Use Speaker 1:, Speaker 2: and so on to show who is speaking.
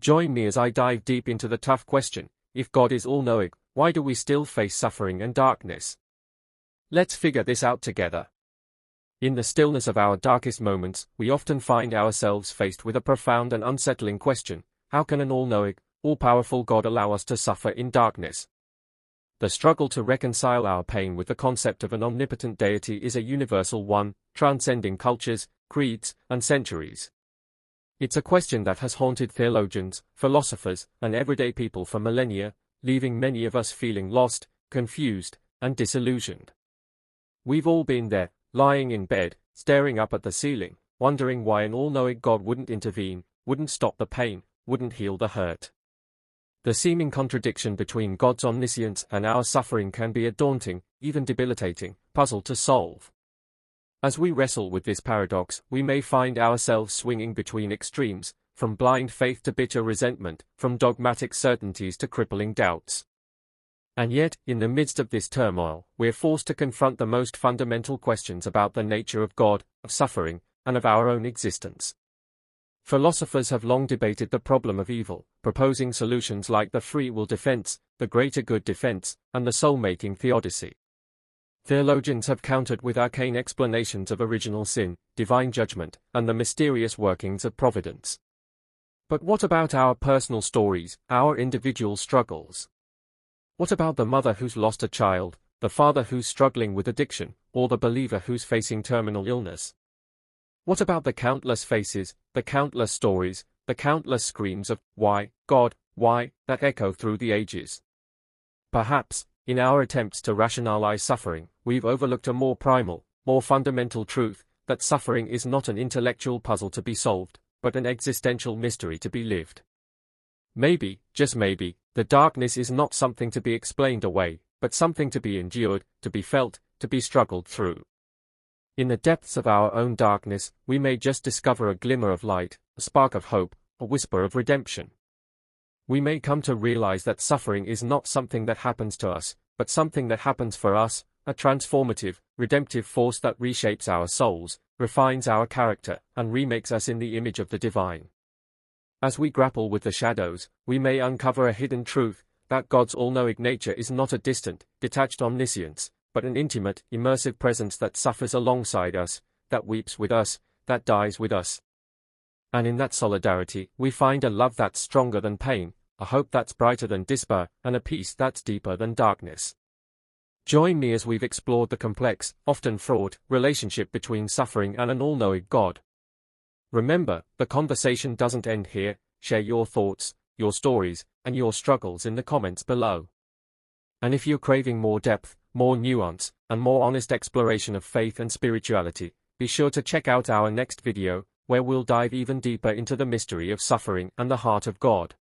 Speaker 1: Join me as I dive deep into the tough question: if God is all-knowing, why do we still face suffering and darkness? Let's figure this out together. In the stillness of our darkest moments, we often find ourselves faced with a profound and unsettling question: how can an all-knowing, all-powerful God allow us to suffer in darkness? The struggle to reconcile our pain with the concept of an omnipotent deity is a universal one, transcending cultures, creeds, and centuries. It's a question that has haunted theologians, philosophers, and everyday people for millennia, leaving many of us feeling lost, confused, and disillusioned. We've all been there, lying in bed, staring up at the ceiling, wondering why an all-knowing God wouldn't intervene, wouldn't stop the pain, wouldn't heal the hurt. The seeming contradiction between God's omniscience and our suffering can be a daunting, even debilitating, puzzle to solve. As we wrestle with this paradox, we may find ourselves swinging between extremes, from blind faith to bitter resentment, from dogmatic certainties to crippling doubts. And yet, in the midst of this turmoil, we're forced to confront the most fundamental questions about the nature of God, of suffering, and of our own existence. Philosophers have long debated the problem of evil, proposing solutions like the free will defense, the greater good defense, and the soul-making theodicy. Theologians have countered with arcane explanations of original sin, divine judgment, and the mysterious workings of providence. But what about our personal stories, our individual struggles? What about the mother who's lost a child, the father who's struggling with addiction, or the believer who's facing terminal illness? What about the countless faces, the countless stories, the countless screams of "Why, God, why?" that echo through the ages? Perhaps, in our attempts to rationalize suffering, we've overlooked a more primal, more fundamental truth, that suffering is not an intellectual puzzle to be solved, but an existential mystery to be lived. Maybe, just maybe, the darkness is not something to be explained away, but something to be endured, to be felt, to be struggled through. In the depths of our own darkness, we may just discover a glimmer of light, a spark of hope, a whisper of redemption. We may come to realize that suffering is not something that happens to us, but something that happens for us, a transformative, redemptive force that reshapes our souls, refines our character, and remakes us in the image of the divine. As we grapple with the shadows, we may uncover a hidden truth, that God's all-knowing nature is not a distant, detached omniscience, but an intimate, immersive presence that suffers alongside us, that weeps with us, that dies with us. And in that solidarity, we find a love that's stronger than pain, a hope that's brighter than despair, and a peace that's deeper than darkness. Join me as we've explored the complex, often fraught, relationship between suffering and an all-knowing God. Remember, the conversation doesn't end here. Share your thoughts, your stories, and your struggles in the comments below. And if you're craving more depth, more nuance, and more honest exploration of faith and spirituality, be sure to check out our next video, where we'll dive even deeper into the mystery of suffering and the heart of God.